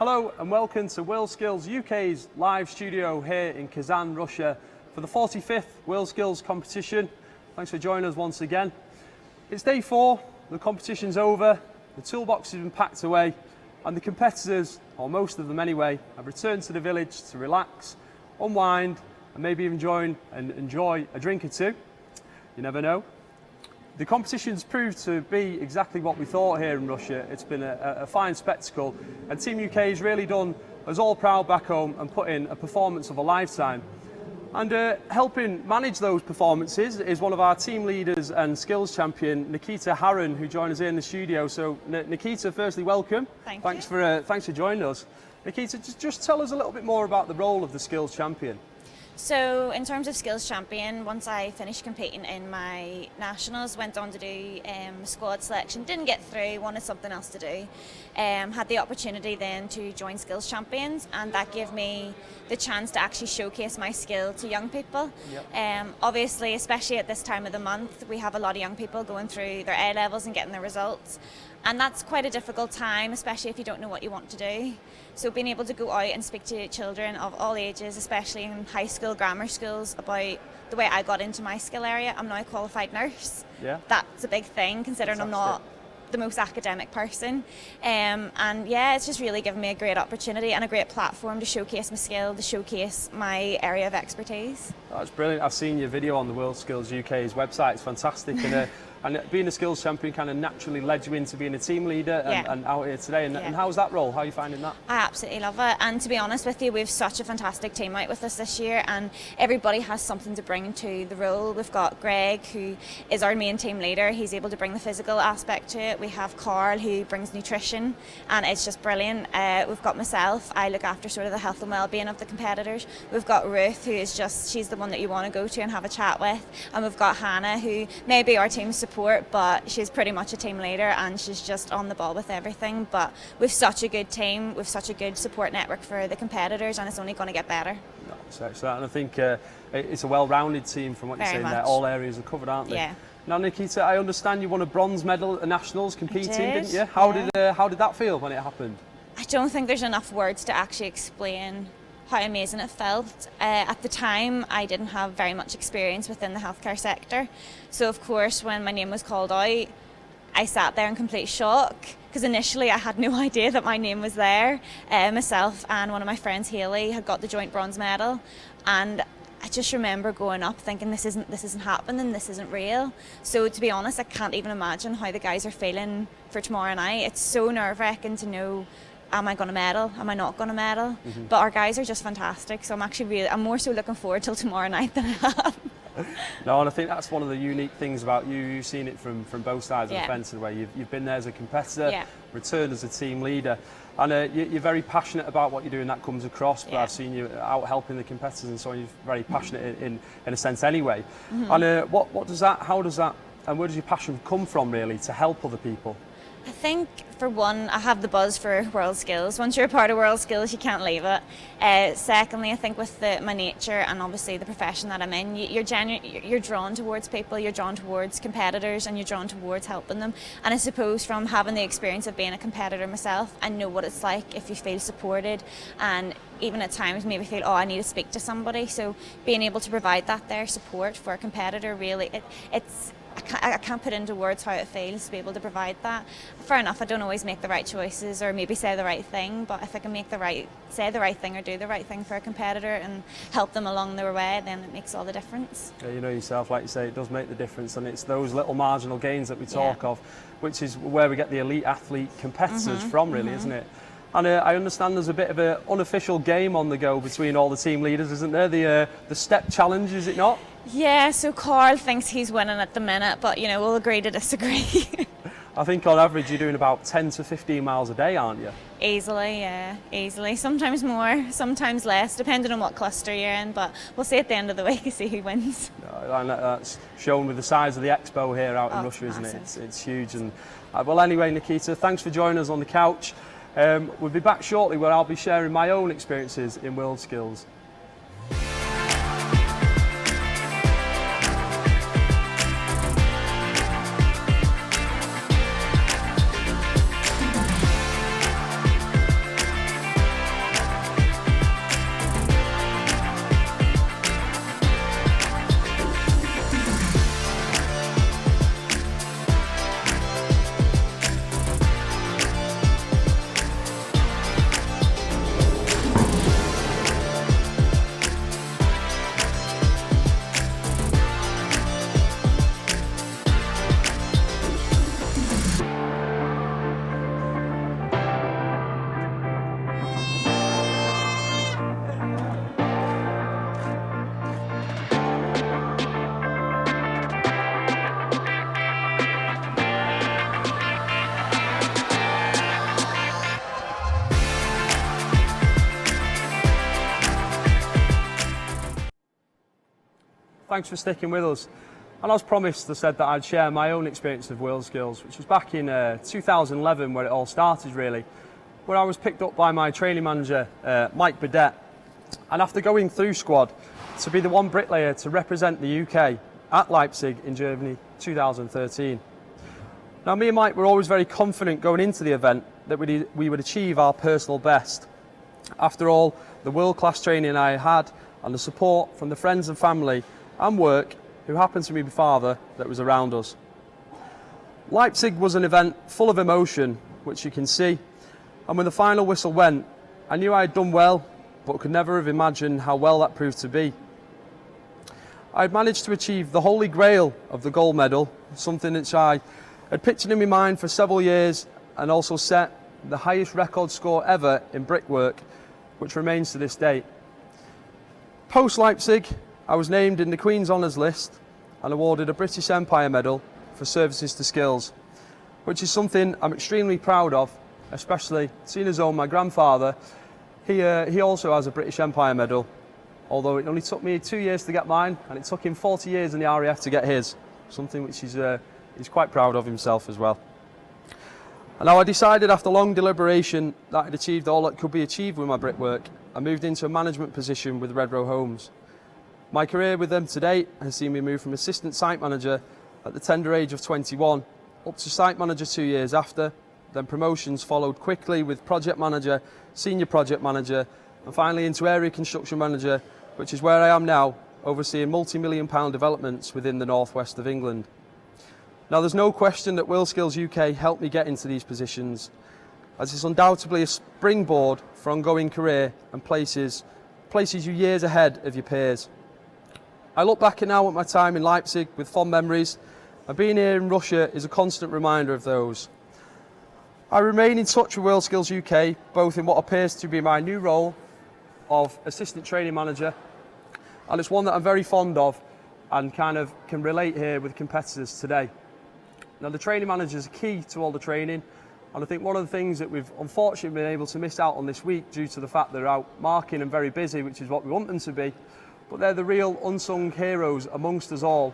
Hello and welcome to WorldSkills UK's live studio here in Kazan, Russia for the 45th WorldSkills competition. Thanks for joining us once again. It's day 4, the competition's over, the toolbox has been packed away and the competitors, or most of them anyway, have returned to the village to relax, unwind and maybe even enjoy a drink or two. You never know. The competition's proved to be exactly what we thought here in Russia. It's been a fine spectacle and Team UK has really done us all proud back home and put in a performance of a lifetime. And helping manage those performances is one of our team leaders and skills champion, Nikita Haran, who joined us here in the studio. So Nikita, firstly, welcome. Thanks for joining us. Nikita, just tell us a little bit more about the role of the skills champion. So in terms of skills champion, once I finished competing in my nationals, went on to do squad selection, didn't get through, wanted something else to do. Had the opportunity then to join skills champions, and that gave me the chance to actually showcase my skill to young people. Yep. Obviously, especially at this time of the month, we have a lot of young people going through their A levels and getting their results. And that's quite a difficult time, especially if you don't know what you want to do. So being able to go out and speak to children of all ages, especially in high school, grammar schools, about the way I got into my skill area. I'm now a qualified nurse. Yeah. That's a big thing, considering I'm not the most academic person. And yeah, it's just really given me a great opportunity and a great platform to showcase my skill, to showcase my area of expertise. That's brilliant. I've seen your video on the WorldSkills UK's website. It's fantastic. And being a skills champion kind of naturally led you into being a team leader and out here today. And how's that role? How are you finding that? I absolutely love it. And to be honest with you, we have such a fantastic team out with us this year, and everybody has something to bring to the role. We've got Greg, who is our main team leader. He's able to bring the physical aspect to it. We have Carl, who brings nutrition, and it's just brilliant. We've got myself. I look after sort of the health and well-being of the competitors. We've got Ruth, who is she's the one that you want to go to and have a chat with. And we've got Hannah, who may be our team support, but she's pretty much a team leader and she's just on the ball with everything. But we've such a good team, we've such a good support network for the competitors, and it's only going to get better. No, so excellent. And I think it's a well-rounded team from what you're saying there. All areas are covered, aren't they? Yeah. Now, Nikita, I understand you won a bronze medal at Nationals competing, didn't you? How did that feel when it happened? I don't think there's enough words to actually explain how amazing it felt. At the time, I didn't have very much experience within the healthcare sector. So of course, when my name was called out, I sat there in complete shock, because initially I had no idea that my name was there. Myself and one of my friends, Haley, had got the joint bronze medal, and I just remember going up thinking, this isn't happening, this isn't real. So to be honest, I can't even imagine how the guys are feeling for tomorrow night. It's so nerve-wracking to know, am I going to medal? Am I not going to medal? Mm-hmm. But our guys are just fantastic, so I'm more so looking forward till tomorrow night than I am. No, and I think that's one of the unique things about you. You've seen it from both sides of the fence, in a way. You've been there as a competitor, returned as a team leader, and you're very passionate about what you're doing. That comes across. But I've seen you out helping the competitors, and so you're very passionate in a sense anyway. Mm-hmm. And how does that, and where does your passion come from, really, to help other people? I think, for one, I have the buzz for WorldSkills. Once you're a part of WorldSkills, you can't leave it. Secondly, I think with my nature and obviously the profession that I'm in, you're drawn towards people, you're drawn towards competitors, and you're drawn towards helping them. And I suppose from having the experience of being a competitor myself, I know what it's like if you feel supported, and even at times maybe feel, I need to speak to somebody. So being able to provide that there support for a competitor, really, I can't put into words how it feels to be able to provide that. Fair enough, I don't always make the right choices or maybe say the right thing, but if I can say the right thing or do the right thing for a competitor and help them along their way, then it makes all the difference. Yeah, you know yourself, like you say, it does make the difference, and it's those little marginal gains that we talk of, which is where we get the elite athlete competitors from, really, isn't it? And I understand there's a bit of an unofficial game on the go between all the team leaders, isn't there? The step challenge, is it not? Yeah, so Carl thinks he's winning at the minute, but we'll agree to disagree. I think on average you're doing about 10 to 15 miles a day, aren't you? Easily, yeah, easily. Sometimes more, sometimes less, depending on what cluster you're in, but we'll see at the end of the week and see who wins. And that's shown with the size of the expo here out in Russia, isn't it? It's huge. And well, anyway, Nikita, thanks for joining us on the couch. We'll be back shortly where I'll be sharing my own experiences in WorldSkills. Thanks for sticking with us. And as promised, I said that I'd share my own experience of WorldSkills, which was back in 2011 where it all started really, where I was picked up by my training manager, Mike Burdett. And after going through squad, to be the one bricklayer to represent the UK at Leipzig in Germany 2013. Now me and Mike were always very confident going into the event that we would achieve our personal best. After all, the world-class training I had and the support from the friends and family and work who happened to be my father that was around us. Leipzig was an event full of emotion, which you can see, and when the final whistle went, I knew I had done well, but could never have imagined how well that proved to be. I had managed to achieve the holy grail of the gold medal, something which I had pictured in my mind for several years, and also set the highest record score ever in brickwork, which remains to this date. Post Leipzig, I was named in the Queen's Honours list and awarded a British Empire Medal for services to skills, which is something I'm extremely proud of, especially seeing as though my grandfather, he also has a British Empire Medal, although it only took me 2 years to get mine and it took him 40 years in the RAF to get his, something which he's quite proud of himself as well. And now I decided after long deliberation that I'd achieved all that could be achieved with my brickwork. I moved into a management position with Red Row Homes. My career with them to date has seen me move from assistant site manager at the tender age of 21 up to site manager 2 years after. Then promotions followed quickly with project manager, senior project manager, and finally into area construction manager, which is where I am now, overseeing multi-million-pound developments within the northwest of England. Now there's no question that WorldSkills UK helped me get into these positions, as it's undoubtedly a springboard for ongoing career and places you years ahead of your peers. I look back now at my time in Leipzig with fond memories, and being here in Russia is a constant reminder of those. I remain in touch with WorldSkills UK, both in what appears to be my new role of assistant training manager, and it's one that I'm very fond of and kind of can relate here with competitors today. Now the training manager is key to all the training, and I think one of the things that we've unfortunately been able to miss out on this week due to the fact they're out marking and very busy, which is what we want them to be, but they're the real unsung heroes amongst us all,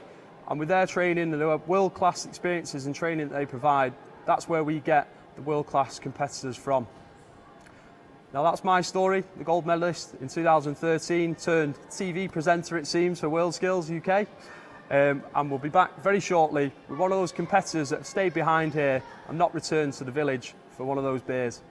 and with their training and their world-class experiences and training that they provide, that's where we get the world-class competitors from. Now that's my story, the gold medalist in 2013, turned TV presenter it seems for WorldSkills UK. And we'll be back very shortly with one of those competitors that have stayed behind here and not returned to the village for one of those beers.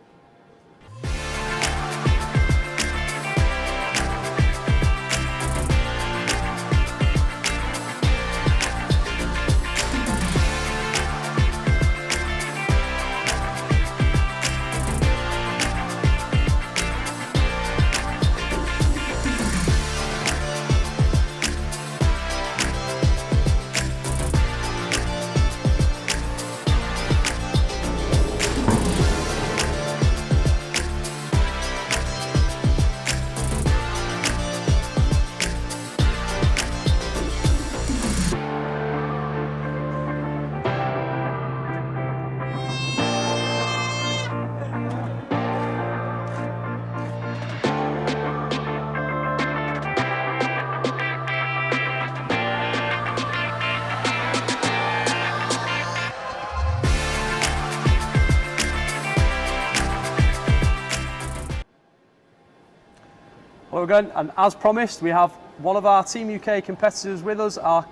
Hello again, and as promised, we have one of our Team UK competitors with us, our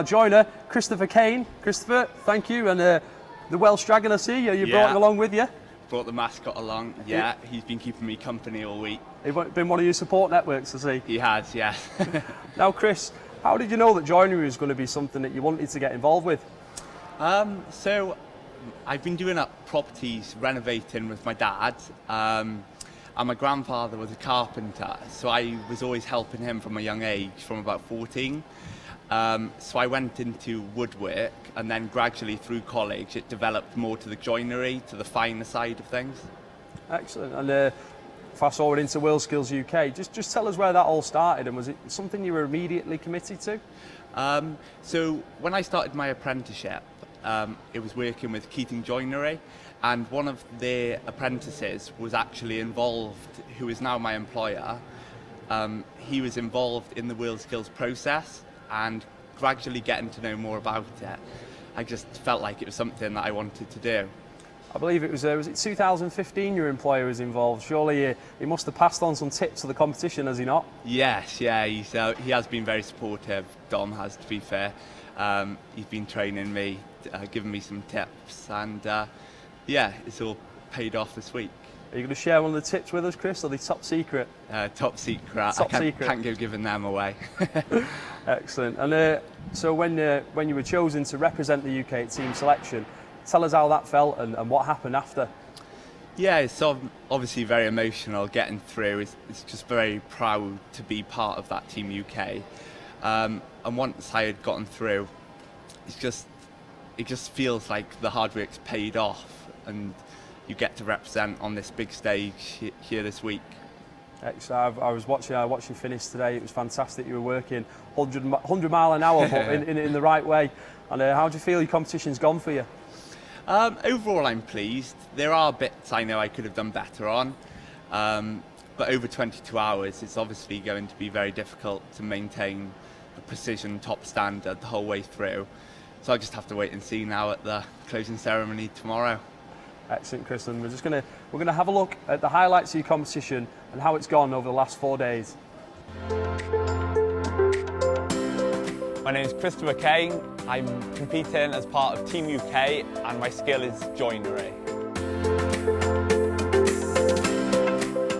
joiner, Christopher Kane. Christopher, thank you, and the Welsh Dragon I see, you brought him along with you? Brought the mascot along, he's been keeping me company all week. He's been one of your support networks, I see. He has, yeah. Now Chris, how did you know that joinery was going to be something that you wanted to get involved with? So I've been doing up properties, renovating with my dad, and my grandfather was a carpenter, so I was always helping him from a young age, from about 14. So I went into woodwork, and then gradually through college it developed more to the joinery, to the finer side of things. Excellent. And fast forward into WorldSkills UK, just tell us where that all started, and was it something you were immediately committed to? So when I started my apprenticeship, it was working with Keating Joinery, and one of their apprentices was actually involved, who is now my employer, he was involved in the WorldSkills process and gradually getting to know more about it. I just felt like it was something that I wanted to do. I believe it was it 2015 your employer was involved? Surely he must have passed on some tips to the competition, has he not? Yes, yeah, he has been very supportive. Dom has, to be fair. He's been training me, giving me some tips, and yeah, it's all paid off this week. Are you going to share one of the tips with us, Chris, or are they top secret? Top secret. Top I secret. can't go giving them away. Excellent. And so when you were chosen to represent the UK at team selection, tell us how that felt and what happened after. Yeah, it's obviously very emotional getting through. It's just very proud to be part of that Team UK. And once I had gotten through, it just feels like the hard work's paid off, and you get to represent on this big stage here this week. Excellent. I was watching you finish today. It was fantastic. You were working 100 mile an hour, but in the right way. And how do you feel your competition's gone for you? Overall, I'm pleased. There are bits I know I could have done better on, but over 22 hours, it's obviously going to be very difficult to maintain a precision top standard the whole way through. So I just have to wait and see now at the closing ceremony tomorrow. Excellent, Chris. And we're gonna have a look at the highlights of your competition and how it's gone over the last 4 days. My name is Christopher Kane. I'm competing as part of Team UK and my skill is joinery.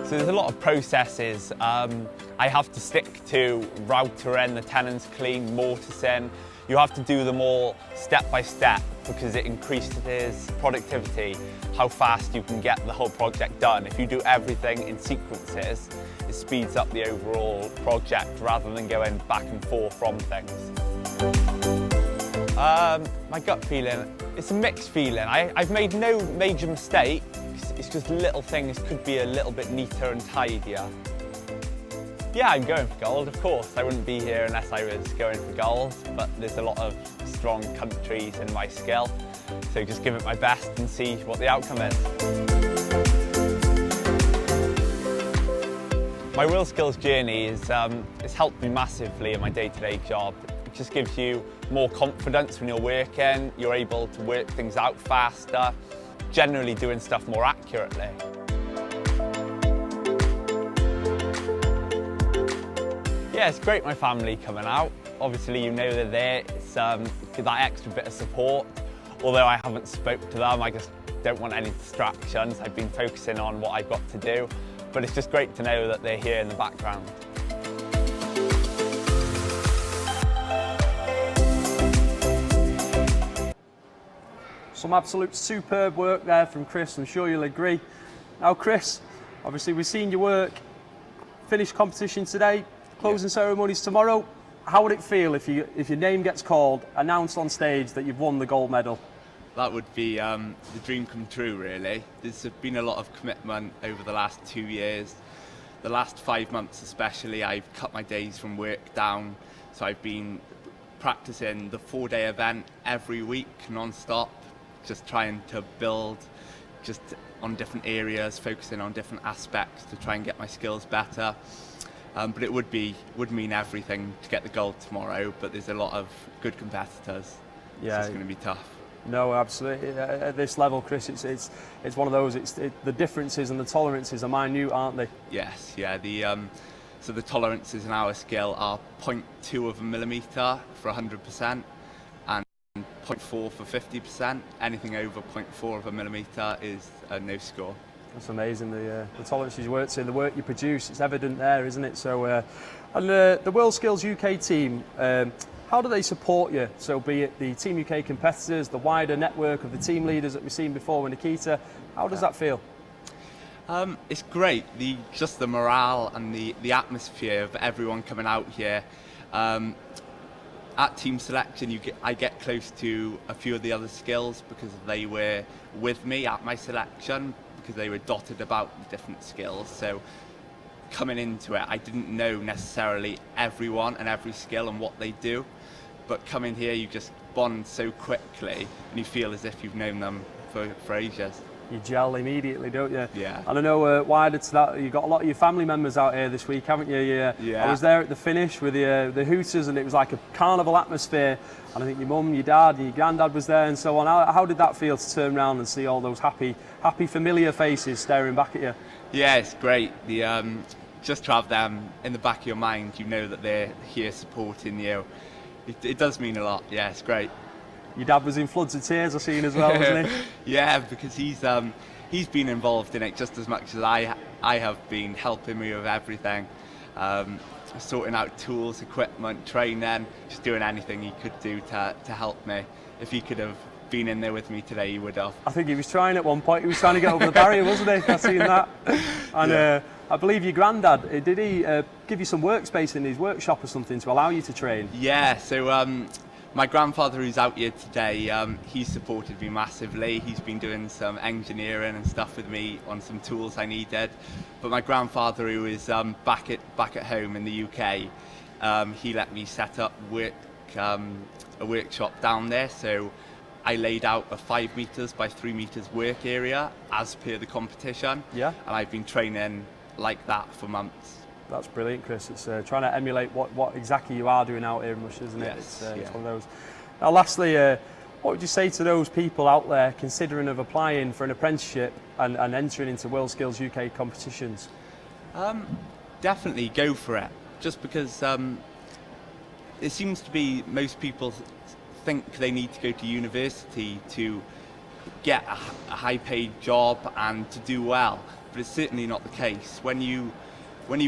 So there's a lot of processes. I have to stick to routering, the tenons clean, mortising. You have to do them all step by step because it increases productivity, how fast you can get the whole project done. If you do everything in sequences, it speeds up the overall project rather than going back and forth from things. My gut feeling, it's a mixed feeling. I've made no major mistakes, it's just little things could be a little bit neater and tidier. Yeah, I'm going for gold, of course. I wouldn't be here unless I was going for gold, but there's a lot of strong countries in my skill, so just give it my best and see what the outcome is. My WorldSkills journey has helped me massively in my day-to-day job. It just gives you more confidence when you're working, you're able to work things out faster, generally doing stuff more accurately. Yeah, it's great my family coming out. Obviously you know they're there, it's that extra bit of support. Although I haven't spoke to them, I just don't want any distractions. I've been focusing on what I've got to do, but it's just great to know that they're here in the background. Some absolute superb work there from Chris, I'm sure you'll agree. Now Chris, obviously we've seen your work, finished competition today, closing ceremonies tomorrow. How would it feel if your name gets called, announced on stage that you've won the gold medal? That would be the dream come true, really. There's been a lot of commitment over the last 2 years. The last 5 months especially, I've cut my days from work down, so I've been practicing the 4-day event every week non-stop, just trying to build just on different areas, focusing on different aspects to try and get my skills better. But it would mean everything to get the gold tomorrow, but there's a lot of good competitors. Yeah, so it's going to be tough. No, absolutely. At this level, Chris, it's one of those. The differences and the tolerances are minute, aren't they? Yes, yeah. So the tolerances in our skill are 0.2 of a millimetre for 100% and 0.4 for 50%. Anything over 0.4 of a millimetre is a no score. That's amazing, the tolerances you work to, the work you produce, it's evident there, isn't it? So, and the WorldSkills UK team, how do they support you? So be it the Team UK competitors, the wider network of the team leaders that we've seen before with Nikita, how does that feel? It's great, just the morale and the atmosphere of everyone coming out here. At team selection, I get close to a few of the other skills because they were with me at my selection, because they were dotted about the different skills. So coming into it, I didn't know necessarily everyone and every skill and what they do, but coming here you just bond so quickly and you feel as if you've known them for ages. You gel immediately, don't you? Yeah. And I know wider to that, you've got a lot of your family members out here this week, haven't you? Yeah. I was there at the finish with the Hooters, and it was like a carnival atmosphere. And I think your mum, your dad, and your granddad was there, and so on. How did that feel to turn around and see all those happy, familiar faces staring back at you? Yeah, it's great. Just to have them in the back of your mind, you know that they're here supporting you. It does mean a lot. Yeah, it's great. Your dad was in floods of tears, I've seen as well, wasn't he? Yeah, because he's been involved in it just as much as I have been, helping me with everything, sorting out tools, equipment, training, just doing anything he could do to help me. If he could have been in there with me today, he would have. I think he was trying at one point. He was trying to get over the barrier, wasn't he? I've seen that. And Yeah. I believe your granddad, did he give you some workspace in his workshop or something to allow you to train? Yeah, so my grandfather, who's out here today, he's supported me massively. He's been doing some engineering and stuff with me on some tools I needed. But my grandfather, who is back at home in the UK, he let me set up a workshop down there. So I laid out a 5 meters by 3 meters work area as per the competition. Yeah. And I've been training like that for months. That's brilliant, Chris. It's trying to emulate what exactly you are doing out here in Russia, isn't it? Yes, It's yeah. one of those. Now, lastly, what would you say to those people out there considering of applying for an apprenticeship and entering into WorldSkills UK competitions? Definitely go for it. Just because it seems to be most people think they need to go to university to get a high-paid job and to do well, but it's certainly not the case. When you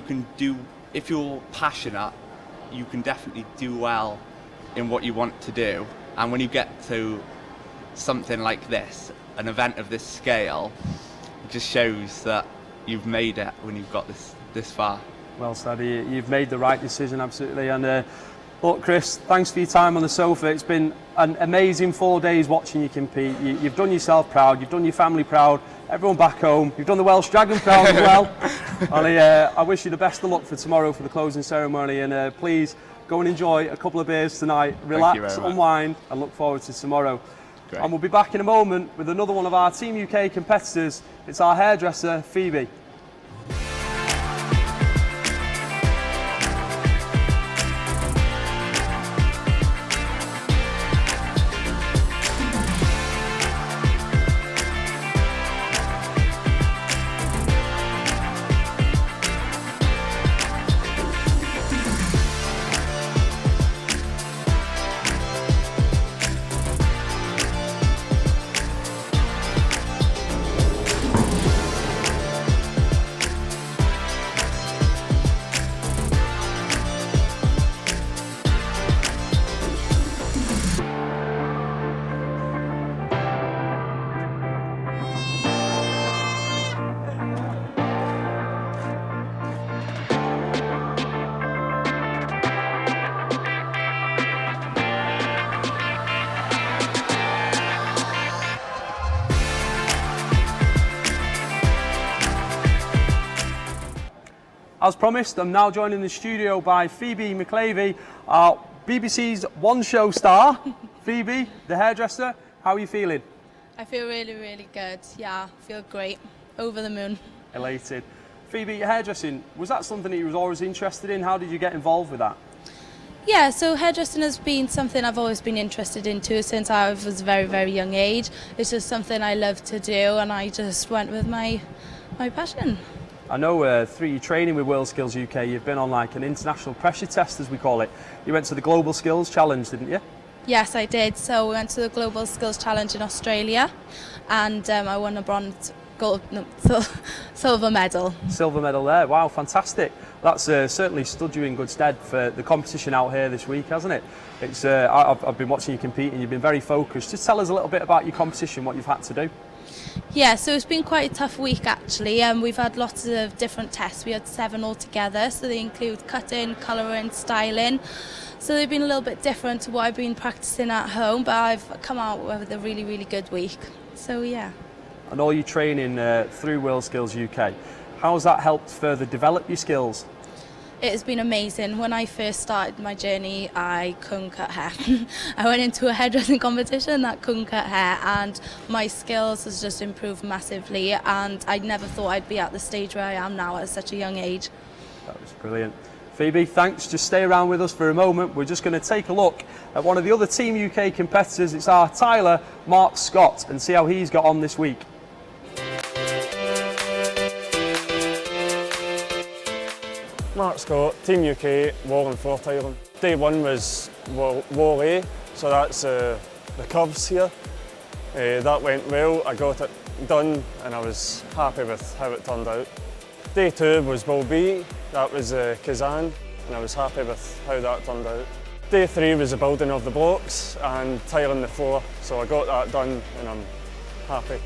can do, if you're passionate, you can definitely do well in what you want to do. And when you get to something like this, an event of this scale, it just shows that you've made it when you've got this far. Well said. You've made the right decision, absolutely. And look, Chris, thanks for your time on the sofa. It's been an amazing 4 days watching you compete. You've done yourself proud, you've done your family proud, everyone back home. You've done the Welsh Dragon proud as well. And I wish you the best of luck for tomorrow for the closing ceremony. And please go and enjoy a couple of beers tonight, relax, unwind, and look forward to tomorrow. Great. And we'll be back in a moment with another one of our Team UK competitors. It's our hairdresser, Phoebe. As promised, I'm now joined in the studio by Phoebe McClavey, our BBC's One Show star. Phoebe, the hairdresser, how are you feeling? I feel really, really good. Yeah, I feel great. Over the moon. Elated. Phoebe, hairdressing, was that something that you was always interested in? How did you get involved with that? Yeah, so hairdressing has been something I've always been interested in too since I was a very, very young age. It's just something I love to do and I just went with my passion. I know through your training with WorldSkills UK, you've been on like an international pressure test, as we call it. You went to the Global Skills Challenge, didn't you? Yes, I did. So we went to the Global Skills Challenge in Australia and I won a silver medal. Silver medal there, wow, fantastic. That's certainly stood you in good stead for the competition out here this week, hasn't it? It's I've been watching you compete and you've been very focused. Just tell us a little bit about your competition, what you've had to do. Yeah, so it's been quite a tough week actually. We've had lots of different tests. We had 7 altogether, so they include cutting, colouring, styling. So they've been a little bit different to what I've been practicing at home, but I've come out with a really, really good week. So yeah. And all your training through WorldSkills UK, how has that helped further develop your skills? It has been amazing. When I first started my journey, I couldn't cut hair. I went into a hairdressing competition that couldn't cut hair, and my skills has just improved massively, and I never thought I'd be at the stage where I am now at such a young age. That was brilliant. Phoebe, thanks. Just stay around with us for a moment. We're just going to take a look at one of the other Team UK competitors. It's our Tyler, Mark Scott, and see how he's got on this week. Mark Scott, Team UK, Wall 4 Thailand. Day one was Wall A, so that's the curves here. That went well, I got it done and I was happy with how it turned out. Day two was Wall B, that was Kazan, and I was happy with how that turned out. Day three was the building of the blocks and tiling the floor, so I got that done and I'm happy.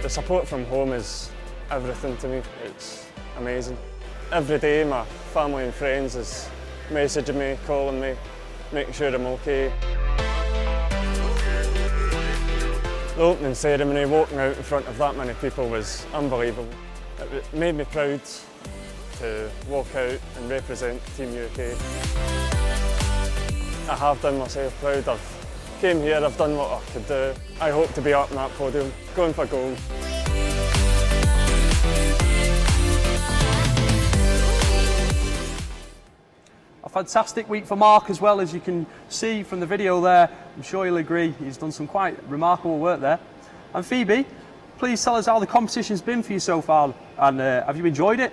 The support from home is everything to me. It's amazing. Every day my family and friends is messaging me, calling me, making sure I'm okay. The opening ceremony, walking out in front of that many people was unbelievable. It made me proud to walk out and represent Team UK. I have done myself proud. I've came here, I've done what I could do. I hope to be up on that podium, going for gold. A fantastic week for Mark as well, as you can see from the video there. I'm sure you'll agree he's done some quite remarkable work there. And Phoebe, please tell us how the competition's been for you so far, and have you enjoyed it?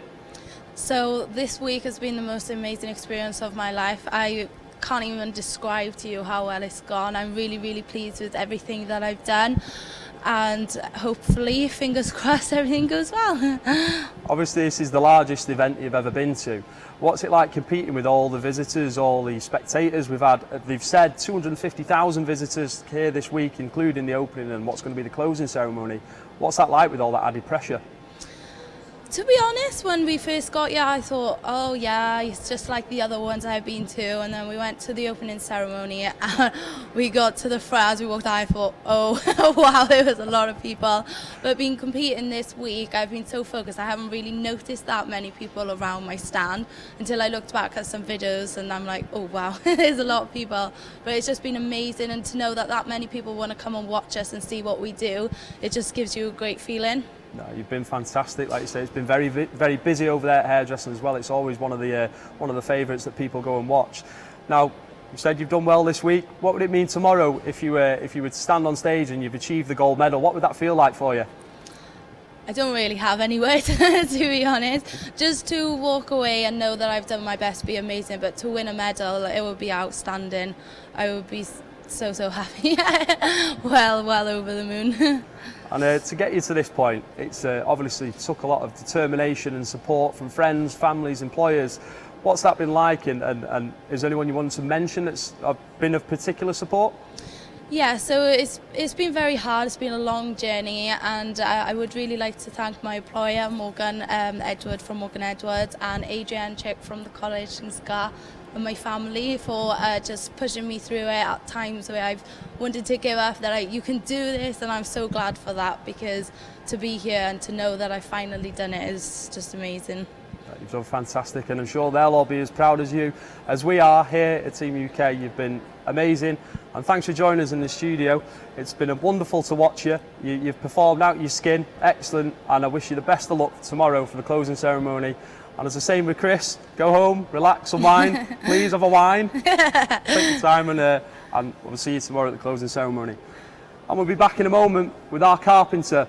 So this week has been the most amazing experience of my life. I can't even describe to you how well it's gone. I'm really, really pleased with everything that I've done, and hopefully, fingers crossed, everything goes well. Obviously this is the largest event you've ever been to. What's it like competing with all the visitors, all the spectators? They've said 250,000 visitors here this week, including the opening and what's going to be the closing ceremony. What's that like with all that added pressure? To be honest, when we first got here, I thought, oh yeah, it's just like the other ones I've been to. And then we went to the opening ceremony and we got to the front. As we walked out, I thought, oh wow, there was a lot of people. But being competing this week, I've been so focused, I haven't really noticed that many people around my stand until I looked back at some videos and I'm like, oh wow, there's a lot of people. But it's just been amazing, and to know that that many people want to come and watch us and see what we do, it just gives you a great feeling. No, you've been fantastic. Like you say, it's been very busy over there at hairdressing as well. It's always one of the favourites that people go and watch. Now, you said you've done well this week. What would it mean tomorrow if you were to stand on stage and you've achieved the gold medal? What would that feel like for you? I don't really have any words, to be honest. Just to walk away and know that I've done my best would be amazing, but to win a medal, it would be outstanding. I would be so happy. well over the moon. And to get you to this point, it's obviously took a lot of determination and support from friends, families, employers. What's that been like, and is there anyone you want to mention that's been of particular support? Yeah, so it's been very hard. It's been a long journey, and I would really like to thank my employer, Morgan Edward from Morgan Edwards, and Adrian Chick from the college in Scar, and my family for just pushing me through it at times where I've wanted to give up, that you can do this, and I'm so glad for that, because to be here and to know that I've finally done it is just amazing. You've done fantastic, and I'm sure they'll all be as proud as you as we are here at Team UK. You've been amazing, and thanks for joining us in the studio. It's been wonderful to watch you. You've performed out your skin, excellent, and I wish you the best of luck tomorrow for the closing ceremony. And as I say with Chris, go home, relax, unwind, please have a wine, take your time, and we'll see you tomorrow at the closing ceremony. And we'll be back in a moment with our carpenter.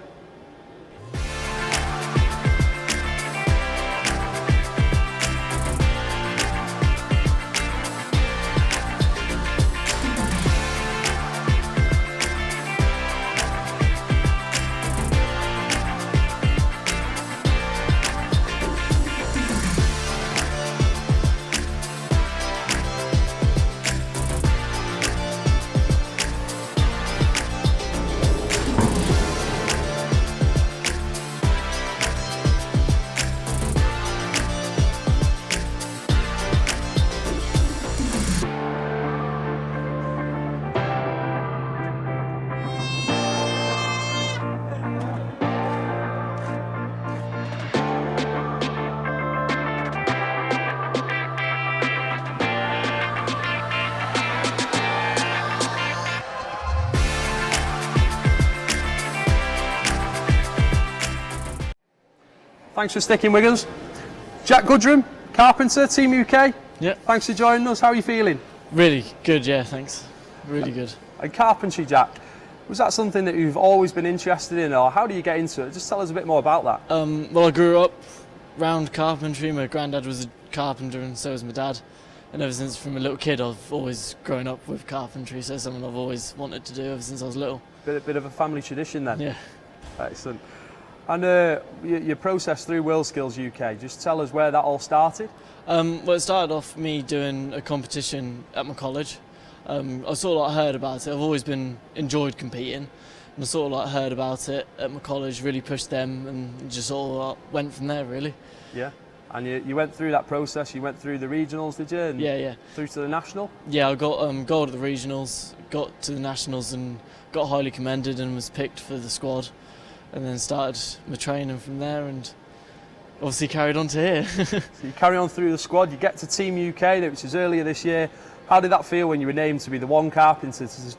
Thanks for sticking with us. Jack Goodrum, carpenter, Team UK. Yeah. Thanks for joining us. How are you feeling? Really good, yeah, thanks. Really good. And carpentry, Jack, was that something that you've always been interested in, or how do you get into it? Just tell us a bit more about that. Well, I grew up round carpentry. My granddad was a carpenter and so was my dad. And ever since from a little kid, I've always grown up with carpentry, so it's something I've always wanted to do ever since I was little. Bit of a family tradition then. Yeah. Excellent. And your process through WorldSkills UK, just tell us where that all started. Well, it started off me doing a competition at my college. I sort of like heard about it. I've always enjoyed competing, and I sort of like heard about it at my college, really pushed them, and just sort of like went from there, really. Yeah. And you went through that process, you went through the regionals, did you? And Yeah. through to the national? Yeah, I got gold at the regionals, got to the nationals and got highly commended and was picked for the squad, and then started my training from there and obviously carried on to here. So you carry on through the squad, you get to Team UK, which was earlier this year. How did that feel when you were named to be the one carpenter to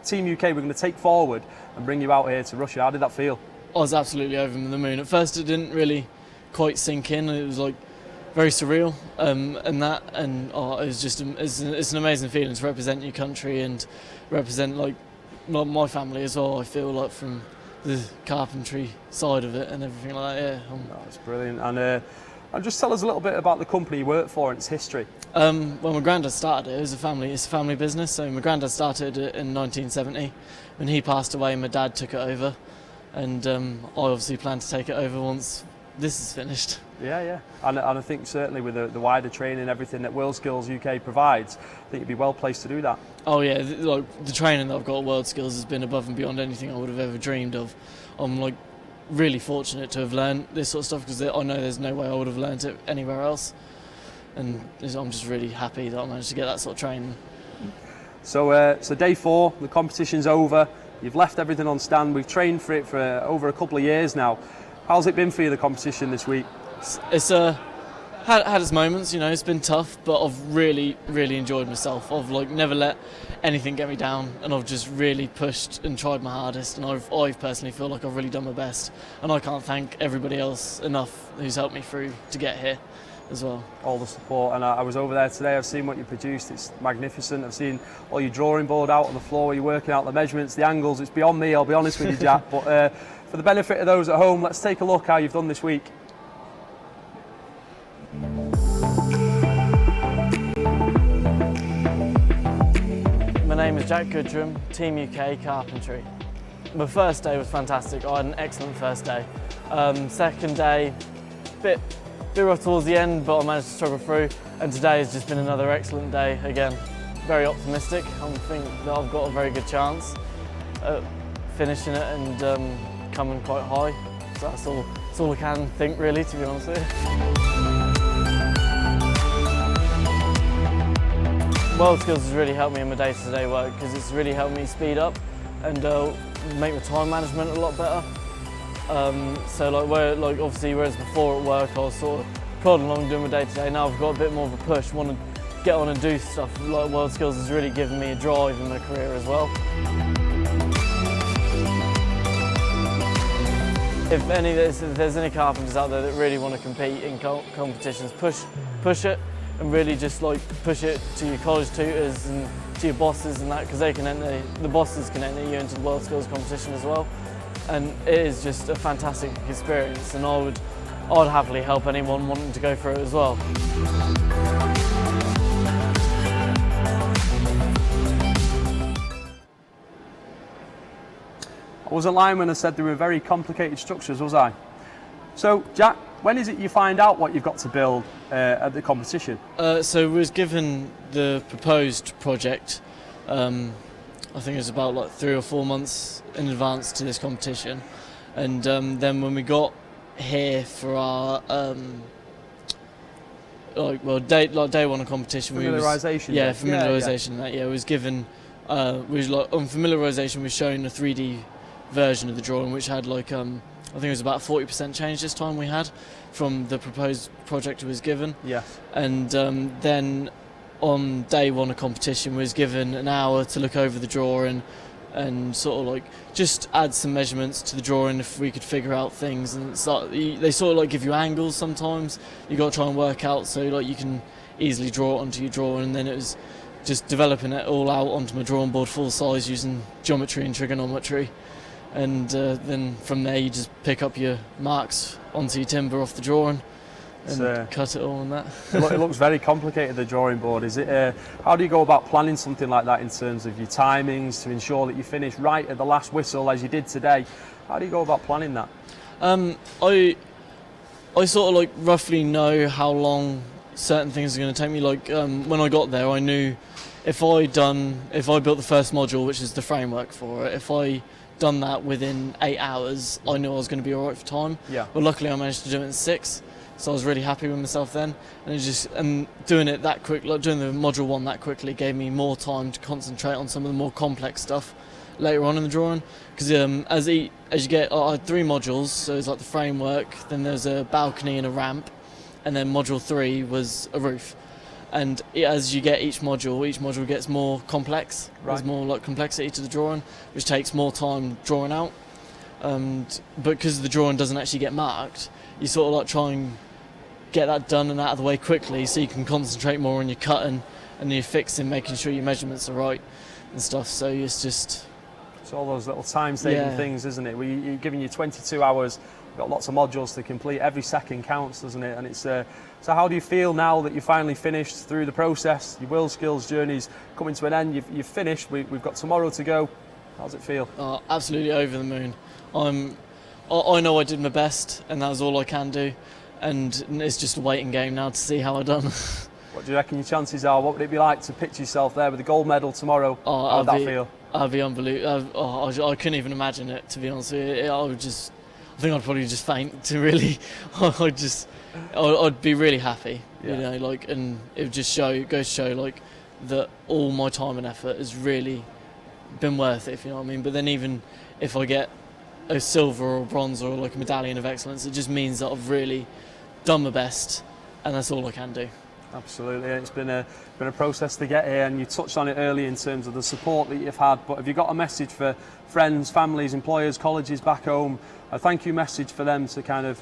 Team UK we're going to take forward and bring you out here to Russia? How did that feel? I was absolutely over the moon. At first it didn't really quite sink in. It was like very surreal, it was just it's an amazing feeling to represent your country and represent like my family as well. I feel like from the carpentry side of it and everything like that. Yeah. That's brilliant. And just tell us a little bit about the company you work for and its history. Well, my granddad started it. It's a family business. So my granddad started it in 1970. When he passed away, my dad took it over, and I obviously plan to take it over once this is finished. Yeah. And I think certainly with the wider training and everything that WorldSkills UK provides, I think you'd be well placed to do that. Oh yeah, the training that I've got at WorldSkills has been above and beyond anything I would have ever dreamed of. I'm like really fortunate to have learned this sort of stuff because I know there's no way I would have learned it anywhere else, and I'm just really happy that I managed to get that sort of training. So day 4, the competition's over. You've left everything on stand. We've trained for it for over a couple of years now. How's it been for you, the competition this week? It's had its moments, you know. It's been tough, but I've really enjoyed myself. I've like never let anything get me down, and I've just really pushed and tried my hardest, and I personally feel like I've really done my best, and I can't thank everybody else enough who's helped me through to get here as well. All the support, and I was over there today. I've seen what you produced. It's magnificent. I've seen all your drawing board out on the floor where you're working out the measurements, the angles. It's beyond me, I'll be honest with you, Jack. But for the benefit of those at home, let's take a look how you've done this week. My name is Jack Goodrum, Team UK Carpentry. My first day was fantastic. I had an excellent first day. Second day, bit rough towards the end, but I managed to struggle through. And today has just been another excellent day. Again, very optimistic. I think that I've got a very good chance at finishing it and coming quite high. So that's all I can think, really, to be honest with you. WorldSkills has really helped me in my day-to-day work because it's really helped me speed up and make my time management a lot better. Obviously, whereas before at work I was sort of plodding along doing my day-to-day, now I've got a bit more of a push, want to get on and do stuff. Like WorldSkills has really given me a drive in my career as well. If there's any carpenters out there that really want to compete in competitions, push it. And really just like push it to your college tutors and to your bosses and that, because the bosses can enter you into the WorldSkills competition as well. And it is just a fantastic experience, and I'd happily help anyone wanting to go through it as well. I wasn't lying when I said they were very complicated structures, was I? So, Jack, when is it you find out what you've got to build at the competition? So we was given the proposed project, I think it was about like 3 or 4 months in advance to this competition. And then when we got here for our day 1 of competition, familiarisation. Familiarisation. It was given. On familiarisation, we was shown a 3D version of the drawing, which had like I think it was about 40% change this time we had from the proposed project was given. Yes. And then on day 1 of competition, we was given an hour to look over the drawing, and sort of like just add some measurements to the drawing if we could figure out things. And they sort of like give you angles sometimes. You got to try and work out so like you can easily draw it onto your drawing. And then it was just developing it all out onto my drawing board full size using geometry and trigonometry. And then from there you just pick up your marks onto your timber off the drawing and cut it all on that. It looks very complicated, the drawing board. Is it? How do you go about planning something like that in terms of your timings to ensure that you finish right at the last whistle as you did today? How do you go about planning that? I sort of like roughly know how long certain things are going to take me. Like when I got there, I knew if I built the first module, which is the framework for it, if I done that within 8 hours, I knew I was going to be alright for time. Yeah. But luckily I managed to do it in 6. So I was really happy with myself then, and doing it that quick, like doing the module 1 that quickly, gave me more time to concentrate on some of the more complex stuff later on in the drawing. Because as you get, I had 3 modules, so it's like the framework, then there's a balcony and a ramp, and then module 3 was a roof. And as you get each module gets more complex. Right. There's more like complexity to the drawing, which takes more time drawing out. But because the drawing doesn't actually get marked, you sort of like try and get that done and out of the way quickly so you can concentrate more on your cutting and your fixing, making sure your measurements are right and stuff. So it's all those little time-saving things, isn't it? You're giving you 22 hours, you've got lots of modules to complete. Every second counts, doesn't it? And it's so how do you feel now that you've finally finished through the process? Your WorldSkills journey's coming to an end. You've finished. We've got tomorrow to go. How does it feel? Absolutely over the moon. I know I did my best, and that was all I can do. And it's just a waiting game now to see how I done. What do you reckon your chances are? What would it be like to picture yourself there with the gold medal tomorrow? How would that feel? I'd be unbelievable. I couldn't even imagine it, to be honest with you. I think I'd probably just faint to really. I'd be really happy, you know, like, and it would just goes to show like that all my time and effort has really been worth it, if you know what I mean. But then even if I get a silver or a bronze or like a medallion of excellence, it just means that I've really done my best, and that's all I can do. Absolutely, it's been a process to get here, and you touched on it early in terms of the support that you've had. But have you got a message for friends, families, employers, colleges back home? A thank you message for them to kind of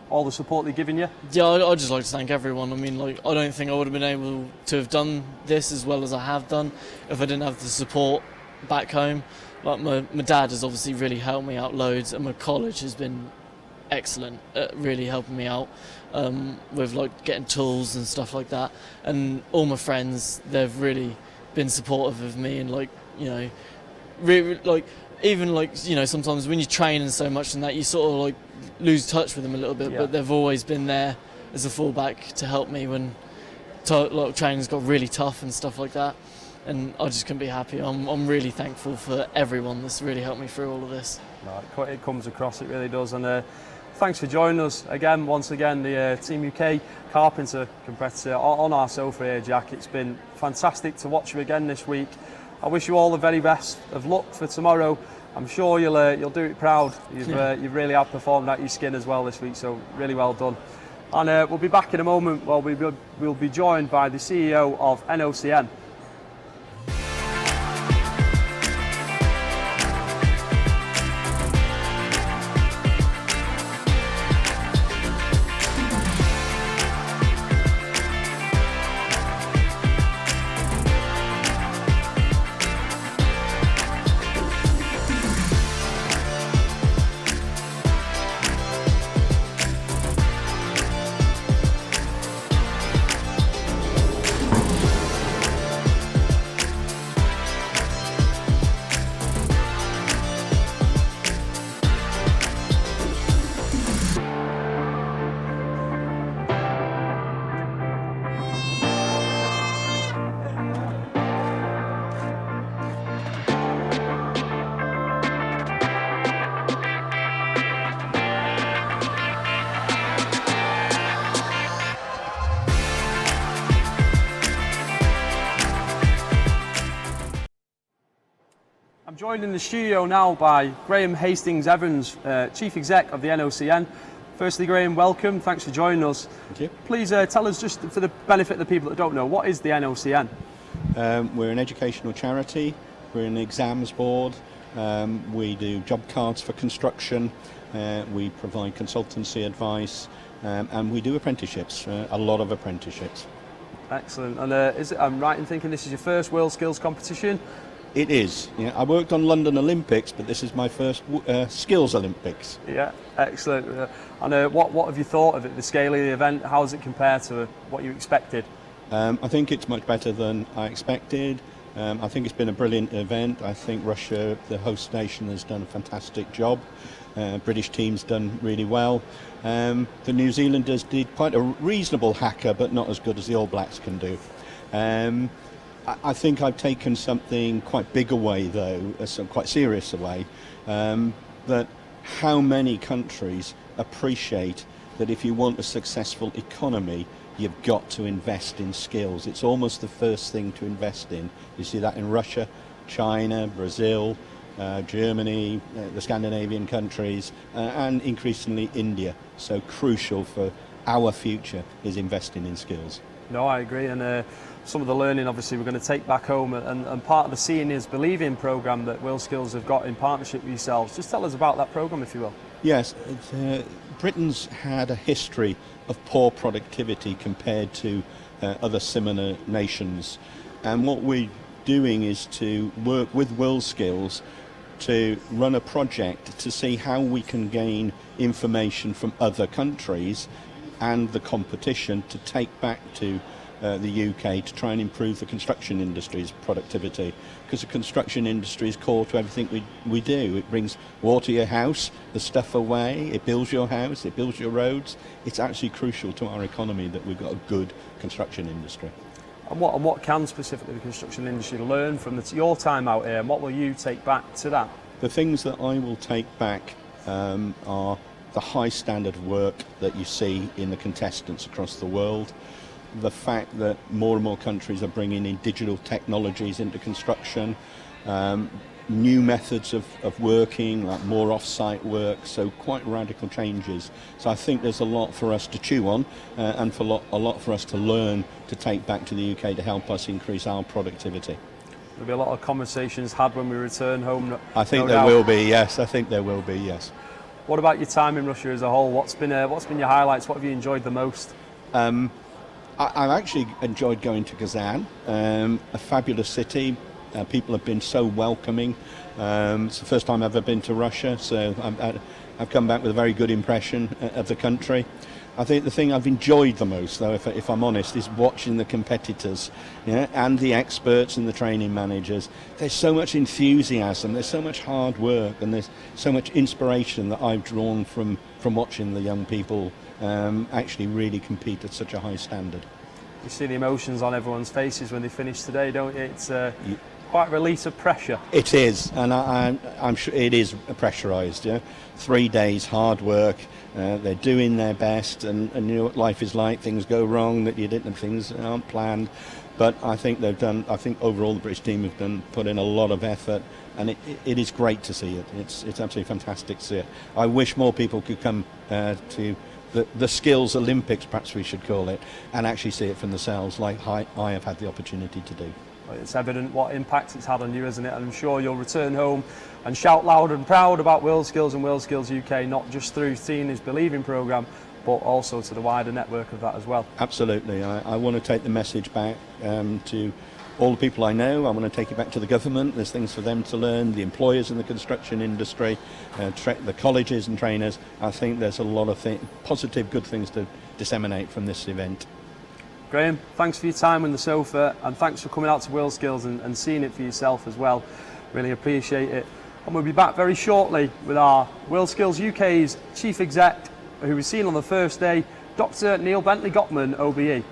all the support they've given you? Yeah, I'd just like to thank everyone. I mean, like, I don't think I would have been able to have done this as well as I have done if I didn't have the support back home. Like my dad has obviously really helped me out loads, and my college has been excellent at really helping me out with like getting tools and stuff like that. And all my friends, they've really been supportive of me, and like, you know, really, like, even like, you know, sometimes when you're training so much and that, you sort of like lose touch with them a little bit, but they've always been there as a fallback to help me when like training's got really tough and stuff like that. And I just couldn't be happy. I'm really thankful for everyone that's really helped me through all of this. No, it comes across, it really does. And thanks for joining us again, once again, the Team UK Carpenter competitor on our sofa here, Jack. It's been fantastic to watch you again this week. I wish you all the very best of luck for tomorrow. I'm sure you'll do it proud. You've really outperformed at your skin as well this week, so really well done. And we'll be back in a moment. Well, we'll be joined by the CEO of NOCN. I'm joined in the studio now by Graham Hastings-Evans, Chief Exec of the NOCN. Firstly, Graham, welcome. Thanks for joining us. Thank you. Please tell us, just for the benefit of the people that don't know, what is the NOCN? We're an educational charity. We're an exams board. We do job cards for construction. We provide consultancy advice, and we do apprenticeships, a lot of apprenticeships. Excellent. And I'm right in thinking this is your first WorldSkills competition? It is. Yeah, I worked on London Olympics, but this is my first Skills Olympics. Yeah, excellent. And what have you thought of it, the scale of the event? How does it compare to what you expected? I think it's much better than I expected. I think it's been a brilliant event. I think Russia, the host nation, has done a fantastic job. British team's done really well. The New Zealanders did quite a reasonable haka, but not as good as the All Blacks can do. I think I've taken something quite big away, though, quite serious away, that how many countries appreciate that if you want a successful economy, you've got to invest in skills. It's almost the first thing to invest in. You see that in Russia, China, Brazil, Germany, the Scandinavian countries, and increasingly India. So crucial for our future is investing in skills. No, I agree, and some of the learning obviously we're going to take back home, and part of the Seeing is Believing programme that WorldSkills have got in partnership with yourselves. Just tell us about that programme, if you will. Yes, Britain's had a history of poor productivity compared to other similar nations, and what we're doing is to work with WorldSkills to run a project to see how we can gain information from other countries and the competition to take back to the UK to try and improve the construction industry's productivity, because the construction industry is core to everything we do. It brings water to your house, the stuff away, it builds your house, it builds your roads. It's actually crucial to our economy that we've got a good construction industry. And what can specifically the construction industry learn from your time out here, and what will you take back to that? The things that I will take back are the high standard of work that you see in the contestants across the world, the fact that more and more countries are bringing in digital technologies into construction, new methods of working, like more off-site work, so quite radical changes. So I think there's a lot for us to chew on and a lot for us to learn to take back to the UK to help us increase our productivity. There'll be a lot of conversations had when we return home. I think there will be, yes. I think there will be, yes. What about your time in Russia as a whole? What's been your highlights? What have you enjoyed the most? I've actually enjoyed going to Kazan, a fabulous city. People have been so welcoming. It's the first time I've ever been to Russia, so I've come back with a very good impression of the country. I think the thing I've enjoyed the most, though, if I'm honest, is watching the competitors, and the experts and the training managers. There's so much enthusiasm, there's so much hard work, and there's so much inspiration that I've drawn from watching the young people actually really compete at such a high standard. You see the emotions on everyone's faces when they finish today, don't you? It's quite a release of pressure. It is, and I'm sure it is pressurised. 3 days hard work. They're doing their best, and you know what life is like. Things go wrong that you didn't, and things aren't planned. But I think they've done. I think overall the British team have put in a lot of effort, and it is great to see it. It's absolutely fantastic to see it. I wish more people could come to the Skills Olympics, perhaps we should call it, and actually see it for themselves, like I have had the opportunity to do. It's evident what impact it's had on you, isn't it? And I'm sure you'll return home and shout loud and proud about WorldSkills and WorldSkills UK, not just through Seeing is Believing programme, but also to the wider network of that as well. Absolutely. I want to take the message back to all the people I know. I want to take it back to the government. There's things for them to learn, the employers in the construction industry, the colleges and trainers. I think there's a lot of positive, good things to disseminate from this event. Graham, thanks for your time on the sofa, and thanks for coming out to WorldSkills and seeing it for yourself as well. Really appreciate it. And we'll be back very shortly with our WorldSkills UK's Chief Exec, who was seen on the first day, Dr. Neil Bentley Gottman, OBE.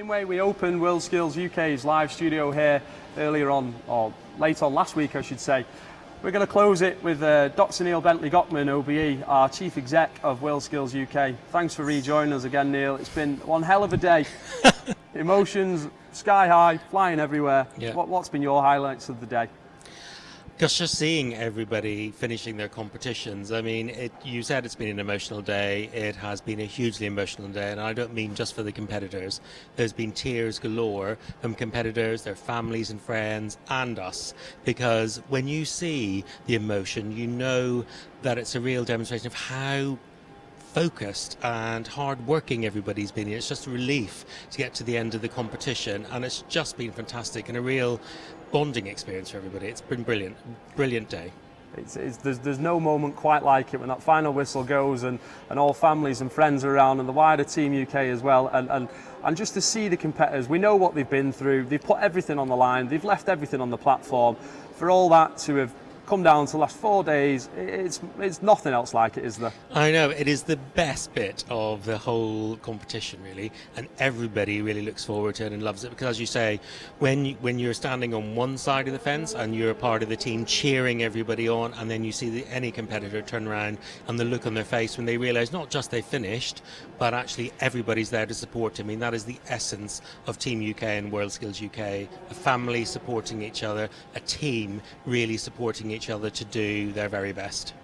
Same way we opened WorldSkills UK's live studio here earlier on, or late on last week I should say. We're going to close it with Dr. Neil Bentley Gottman, OBE, our Chief Exec of WorldSkills UK. Thanks for rejoining us again, Neil. It's been one hell of a day. Emotions sky high, flying everywhere. Yeah. What's been your highlights of the day? Just seeing everybody finishing their competitions. I mean, you said it's been an emotional day. It has been a hugely emotional day, and I don't mean just for the competitors. There's been tears galore from competitors, their families and friends, and us. Because when you see the emotion, you know that it's a real demonstration of how focused and hard-working everybody's been. It's just a relief to get to the end of the competition, and it's just been fantastic and a real bonding experience for everybody. It's been brilliant day. There's no moment quite like it when that final whistle goes and all families and friends are around, and the wider Team UK as well, and just to see the competitors. We know what they've been through. They've put everything on the line. They've left everything on the platform. For all that to have come down to the last 4 days, it's nothing else like it, is there? I know, it is the best bit of the whole competition, really, and everybody really looks forward to it and loves it, because as you say, when you're standing on one side of the fence and you're a part of the team cheering everybody on, and then you see any competitor turn around and the look on their face when they realise not just they finished, but actually everybody's there to support them. I mean, that is the essence of Team UK and WorldSkills UK, a family supporting each other, a team really supporting each other to do their very best.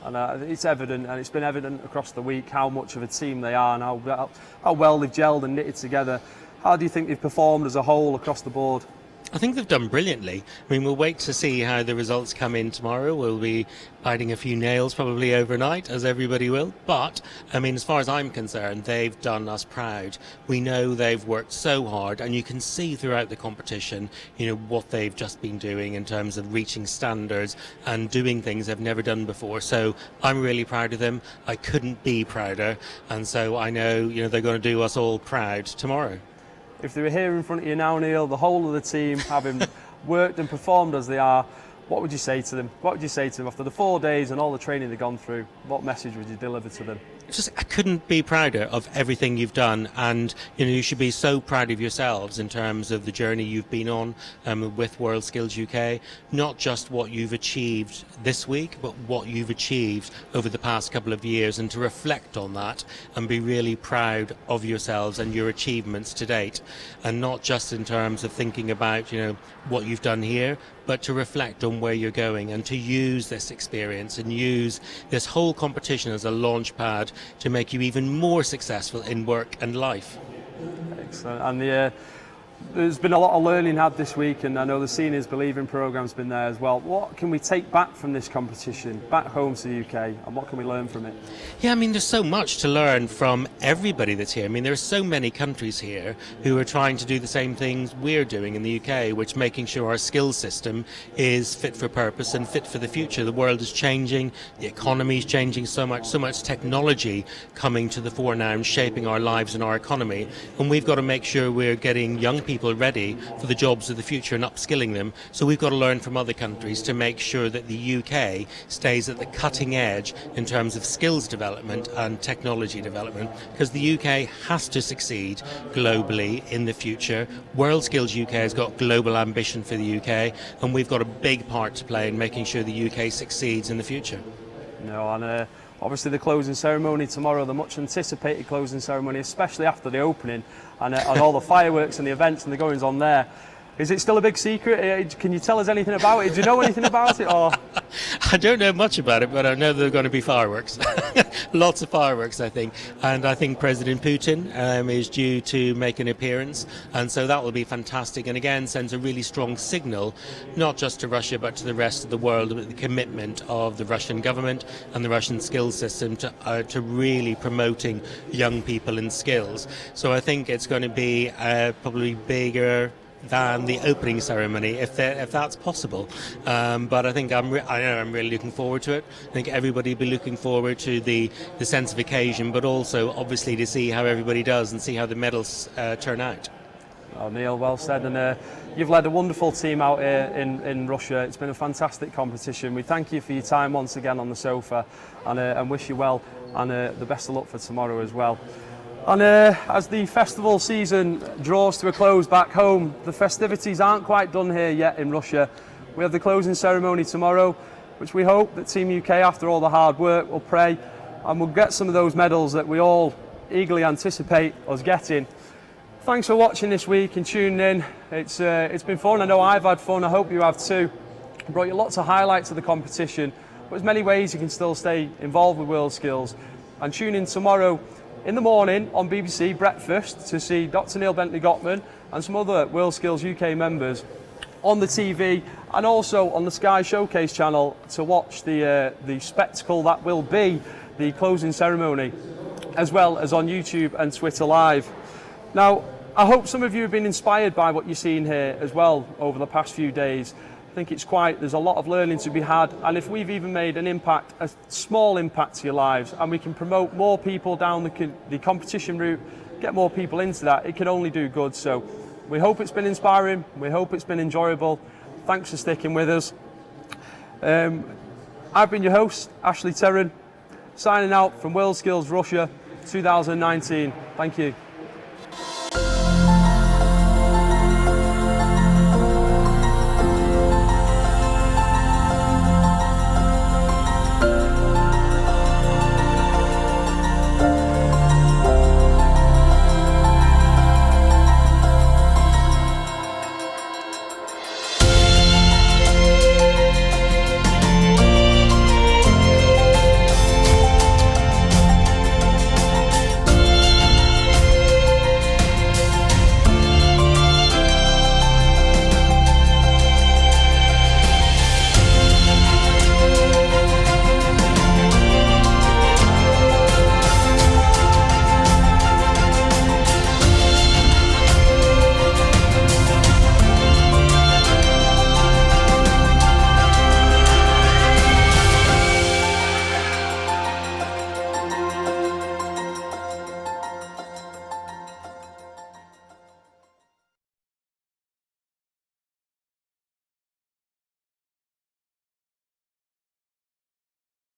And it's evident, and it's been evident across the week how much of a team they are and how well they've gelled and knitted together. How do you think they've performed as a whole across the board? I think they've done brilliantly. I mean, we'll wait to see how the results come in tomorrow. We'll be biting a few nails probably overnight, as everybody will. But, I mean, as far as I'm concerned, they've done us proud. We know they've worked so hard, and you can see throughout the competition, you know, what they've just been doing in terms of reaching standards and doing things they've never done before. So I'm really proud of them. I couldn't be prouder. And so I know, you know, they're going to do us all proud tomorrow. If they were here in front of you now, Neil, the whole of the team, having worked and performed as they are, what would you say to them? What would you say to them after the 4 days and all the training they've gone through? What message would you deliver to them? I couldn't be prouder of everything you've done, and you know, you should be so proud of yourselves in terms of the journey you've been on with WorldSkills UK. Not just what you've achieved this week, but what you've achieved over the past couple of years, and to reflect on that and be really proud of yourselves and your achievements to date, and not just in terms of thinking about, you know, what you've done here, but to reflect on where you're going and to use this experience and use this whole competition as a launch pad to make you even more successful in work and life. Excellent. And there's been a lot of learning had this week, and I know the Seeing is Believing programme's been there as well. What can we take back from this competition, back home to the UK, and what can we learn from it? Yeah, I mean, there's so much to learn from everybody that's here. I mean, there are so many countries here who are trying to do the same things we're doing in the UK, which making sure our skills system is fit for purpose and fit for the future. The world is changing, the economy is changing so much technology coming to the fore now and shaping our lives and our economy. And we've got to make sure we're getting young people ready for the jobs of the future and upskilling them. So we've got to learn from other countries to make sure that the UK stays at the cutting edge in terms of skills development and technology development, because the UK has to succeed globally in the future. WorldSkills UK has got global ambition for the UK, and we've got a big part to play in making sure the UK succeeds in the future. No, and obviously the closing ceremony tomorrow, the much anticipated closing ceremony, especially after the opening and all the fireworks and the events and the goings on there. Is it still a big secret? Can you tell us anything about it? Do you know anything about it? Or I don't know much about it, but I know there are going to be fireworks. Lots of fireworks, I think. And I think President Putin is due to make an appearance. And so that will be fantastic. And again, sends a really strong signal, not just to Russia, but to the rest of the world, about the commitment of the Russian government and the Russian skills system to really promoting young people in skills. So I think it's going to be probably bigger than the opening ceremony, if that's possible. But I think I'm really looking forward to it. I think everybody will be looking forward to the sense of occasion, but also obviously to see how everybody does and see how the medals turn out. Oh, Neil, well said. And you've led a wonderful team out here in Russia. It's been a fantastic competition. We thank you for your time once again on the sofa, and wish you well, and the best of luck for tomorrow as well. And as the festival season draws to a close back home, the festivities aren't quite done here yet in Russia. We have the closing ceremony tomorrow, which we hope that Team UK, after all the hard work, will pray and we'll get some of those medals that we all eagerly anticipate us getting. Thanks for watching this week and tuning in. It's been fun. I know I've had fun. I hope you have too. I brought you lots of highlights of the competition, but there's many ways you can still stay involved with WorldSkills. And tune in tomorrow in the morning on BBC Breakfast to see Dr. Neil Bentley Gottman and some other WorldSkills UK members on the TV, and also on the Sky Showcase channel to watch the spectacle that will be the closing ceremony, as well as on YouTube and Twitter Live. Now, I hope some of you have been inspired by what you've seen here as well over the past few days. I think there's a lot of learning to be had, and if we've even made an impact, a small impact to your lives, and we can promote more people down the competition route, get more people into that, it can only do good. So we hope it's been inspiring, we hope it's been enjoyable. Thanks for sticking with us. I've been your host, Ashley Terran, signing out from WorldSkills Russia 2019. Thank you.